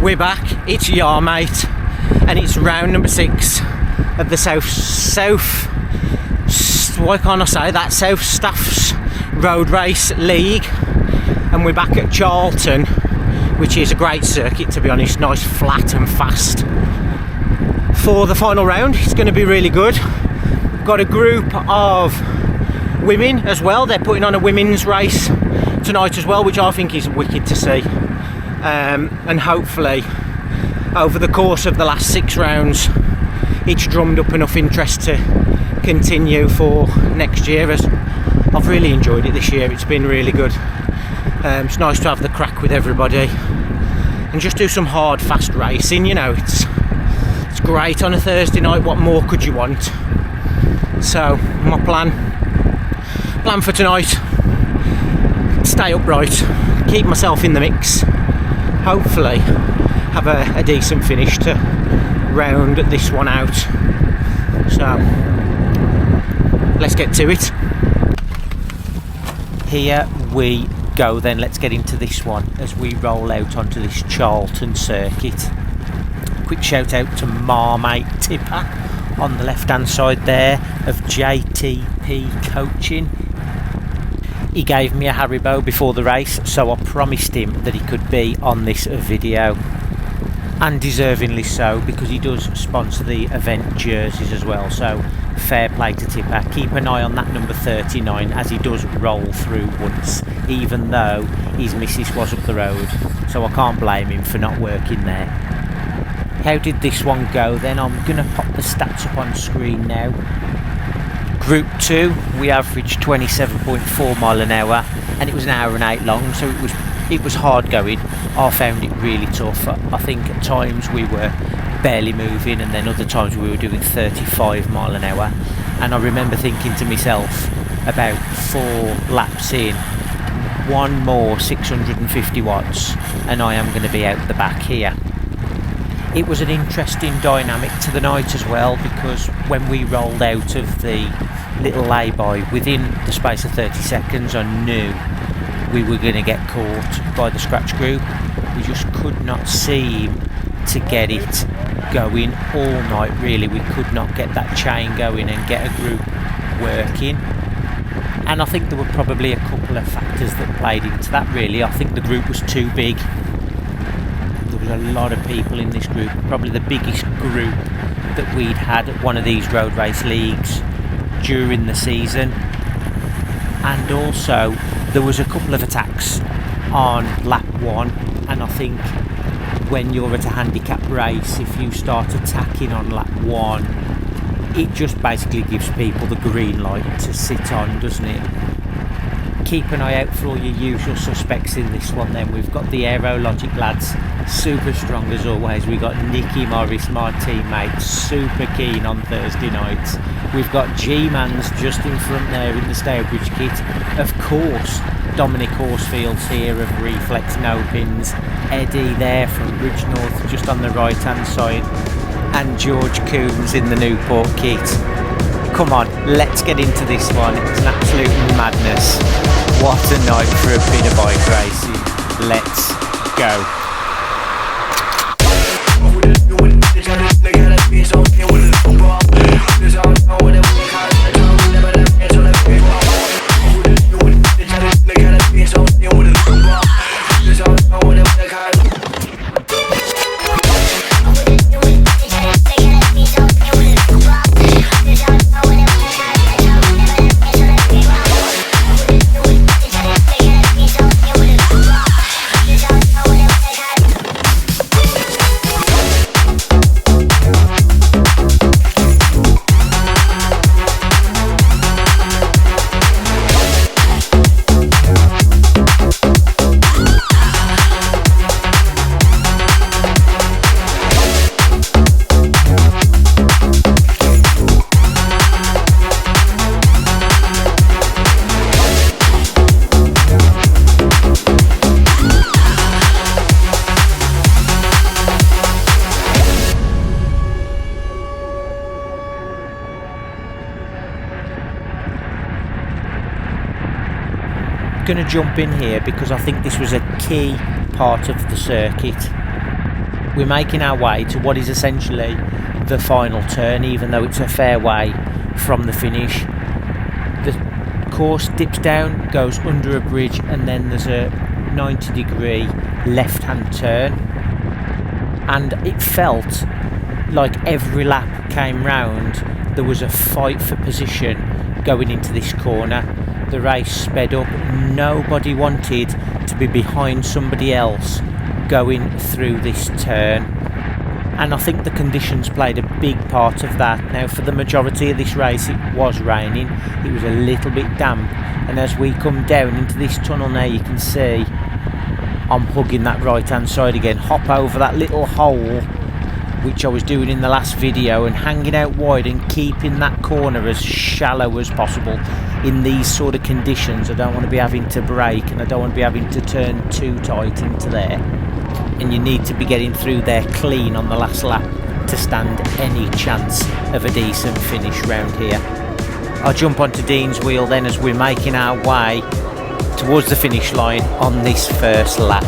We're back, it's Yar Mate, and it's round number 6 of the South Staffs Road Race League, and we're back at Charlton, which is a great circuit, to be honest, nice, flat and fast. For the final round, it's going to be really good. Got a group of women as well, they're putting on a women's race tonight as well, which I think is wicked to see. And hopefully over the course of the last 6 rounds it's drummed up enough interest to continue for next year, as I've really enjoyed it this year. It's been really good. It's nice to have the crack with everybody and just do some hard fast racing, you know. It's great on a Thursday night, what more could you want? So my plan for tonight, stay upright, keep myself in the mix, hopefully have a decent finish to round this one out. So let's get to it. Here we go then, let's get into this one as we roll out onto this Charlton circuit. Quick shout out to Marmite Tipper on the left hand side there of JTP Coaching. He gave me a Haribo before the race, so I promised him that he could be on this video, and deservingly so, because he does sponsor the event jerseys as well. So fair play to Tipper. Keep an eye on that number 39 as he does roll through once, even though his missus was up the road, so I can't blame him for not working there. How did this one go then? I'm going to pop the stats up on screen now. Group 2, we averaged 27.4 mile an hour, and it was an hour and 8 long, so it was hard going. I found it really tough. I think at times we were barely moving, and then other times we were doing 35 mile an hour. And I remember thinking to myself, about 4 laps in, one more 650 watts and I am going to be out the back here. It was an interesting dynamic to the night as well, because when we rolled out of the little lay-by, within the space of 30 seconds I knew we were going to get caught by the scratch group. We just could not seem to get it going all night, really. We could not get that chain going and get a group working, and I think there were probably a couple of factors that played into that, really. I think the group was too big. There was a lot of people in this group, probably the biggest group that we'd had at one of these road race leagues during the season. And also there was a couple of attacks on lap 1, and I think when you're at a handicap race, if you start attacking on lap 1, it just basically gives people the green light to sit on, doesn't it? Keep an eye out for all your usual suspects in this one then. We've got the Aerologic lads, super strong as always. We've got Nicky Morris, my teammate, super keen on Thursday nights. We've got G-Mans just in front there in the Stourbridge kit. Of course, Dominic Horsfield's here of Reflex No Pins. Eddie there from Bridgenorth just on the right hand side. And George Coombs in the Newport kit. Come on, let's get into this one. It's an absolute madness. What a night for a bit of bike racing. Let's go. Going to jump in here because I think this was a key part of the circuit. we're making our way to what is essentially the final turn, even though it's a fair way from the finish. The course dips down, goes under a bridge, and then there's a 90-degree left-hand turn. And it felt like every lap came round, there was a fight for position going into this corner. The race sped up. Nobody wanted to be behind somebody else going through this turn. And I think the conditions played a big part of that. Now, for the majority of this race, it was raining. It was a little bit damp. And as we come down into this tunnel now, you can see I'm hugging that right-hand side again. Hop over that little hole, which I was doing in the last video, and hanging out wide and keeping that corner as shallow as possible. In these sort of conditions, I don't want to be having to brake, and I don't want to be having to turn too tight into there. And you need to be getting through there clean on the last lap to stand any chance of a decent finish round here. I'll jump onto Dean's wheel then as we're making our way towards the finish line on this first lap.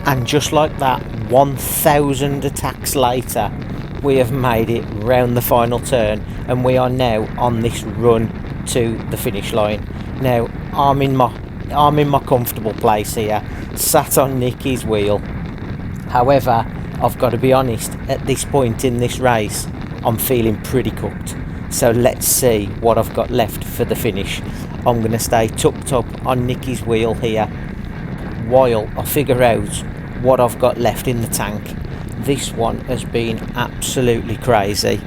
And just like that, 1,000 attacks later, we have made it round the final turn, and we are now on this run to the finish line. Now I'm in my comfortable place here, sat on Nicky's wheel. However, I've got to be honest, at this point in this race, I'm feeling pretty cooked. So let's see what I've got left for the finish. I'm going to stay tucked up on Nicky's wheel here while I figure out what I've got left in the tank. This one has been absolutely crazy.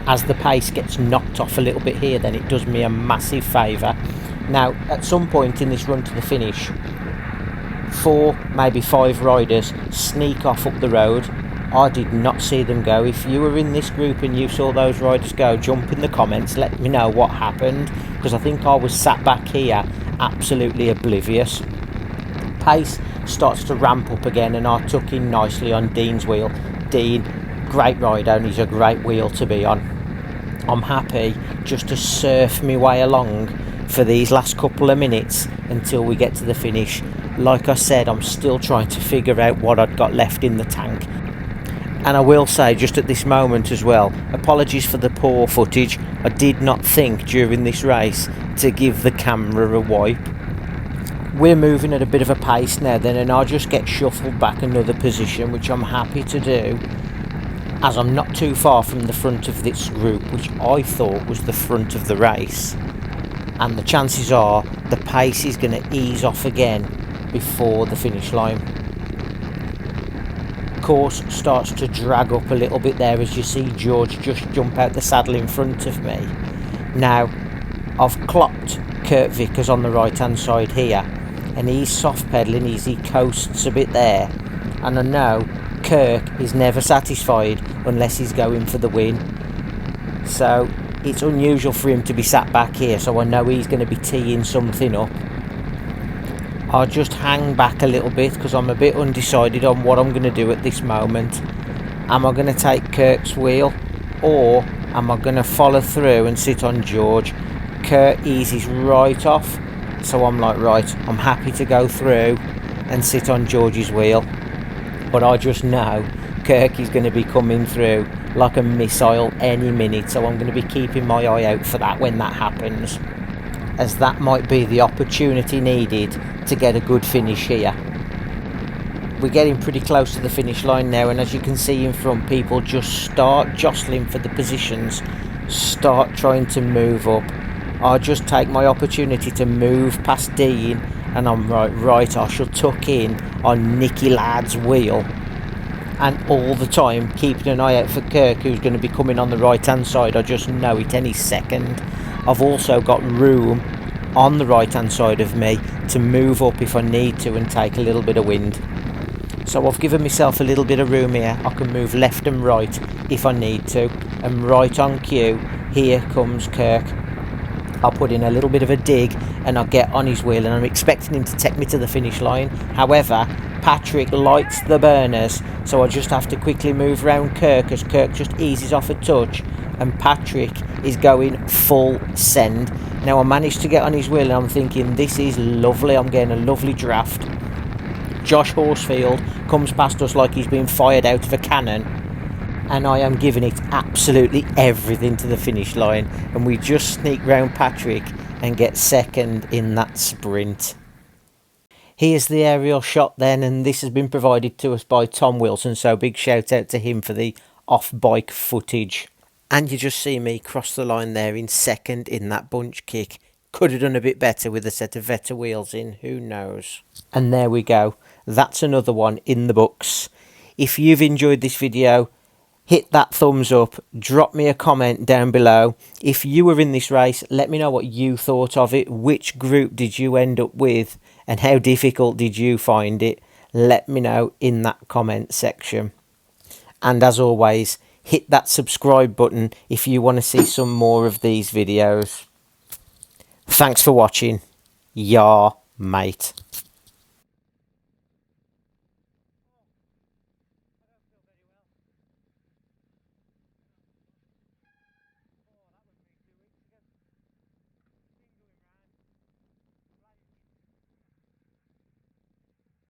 As the pace gets knocked off a little bit here, then it does me a massive favour. Now, at some point in this run to the finish, 4, maybe 5 riders sneak off up the road. I did not see them go. If you were in this group and you saw those riders go, jump in the comments, let me know what happened, because I think I was sat back here absolutely oblivious. Pace starts to ramp up again, and I took in nicely on Dean's wheel. Dean, great rider, and he's a great wheel to be on. I'm happy just to surf my way along for these last couple of minutes until we get to the finish. Like I said, I'm still trying to figure out what I've got left in the tank. And I will say just at this moment as well, apologies for the poor footage. I did not think during this race to give the camera a wipe. We're moving at a bit of a pace now then, and I'll just get shuffled back another position, which I'm happy to do, as I'm not too far from the front of this group, which I thought was the front of the race. And the chances are the pace is going to ease off again before the finish line. Course starts to drag up a little bit there as you see George just jump out the saddle in front of me. Now I've clocked Kurt Vickers on the right hand side here, and he's soft pedalling, he coasts a bit there, and I know Kirk is never satisfied unless he's going for the win. So it's unusual for him to be sat back here, so I know he's going to be teeing something up. I'll just hang back a little bit because I'm a bit undecided on what I'm going to do at this moment. Am I going to take Kirk's wheel, or am I going to follow through and sit on George? Kirk eases right off, so I'm like, right, I'm happy to go through and sit on George's wheel. But I just know Kirk is going to be coming through like a missile any minute, so I'm going to be keeping my eye out for that when that happens, as that might be the opportunity needed to get a good finish here. We're getting pretty close to the finish line now, and as you can see in front, people just start jostling for the positions, start trying to move up. I'll just take my opportunity to move past Dean, and I'm right, I shall tuck in on Nicky Ladd's wheel, and all the time keeping an eye out for Kirk, who's going to be coming on the right hand side. I just know it any second. I've also got room on the right hand side of me to move up if I need to and take a little bit of wind. So I've given myself a little bit of room here. I can move left and right if I need to, and right on cue, here comes Kirk. I'll put in a little bit of a dig and I'll get on his wheel, and I'm expecting him to take me to the finish line. However, Patrick lights the burners, so I just have to quickly move round Kirk as Kirk just eases off a touch, and Patrick is going full send. Now I managed to get on his wheel, and I'm thinking, this is lovely, I'm getting a lovely draft. Josh Horsfield comes past us like he's been fired out of a cannon, and I am giving it absolutely everything to the finish line, and we just sneak round Patrick and get second in that sprint. Here's the aerial shot then, and this has been provided to us by Tom Wilson, so big shout out to him for the off-bike footage. And you just see me cross the line there in second in that bunch kick. Could have done a bit better with a set of Veta wheels in, who knows. And there we go, that's another one in the books. If you've enjoyed this video, hit that thumbs up, drop me a comment down below. If you were in this race, let me know what you thought of it. Which group did you end up with, and how difficult did you find it? Let me know in that comment section. And as always, hit that subscribe button if you want to see some more of these videos. Thanks for watching. Yah, mate.